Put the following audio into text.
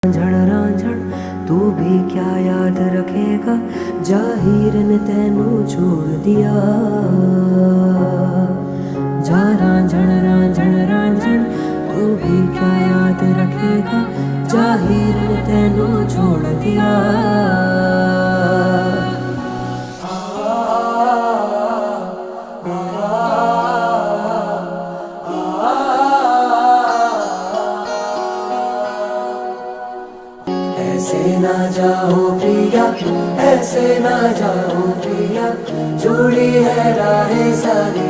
रांझण तू भी क्या याद रखेगा, जाहिर ने तेनू छोड़ दिया। जा रांझण रांझण रांझण तू भी क्या याद रखेगा, जाहिर ने तेनू छोड़ दिया। ऐसे ना जाओ पिया, ऐसे ना जाओ पिया, जुड़ी है राहें सारी।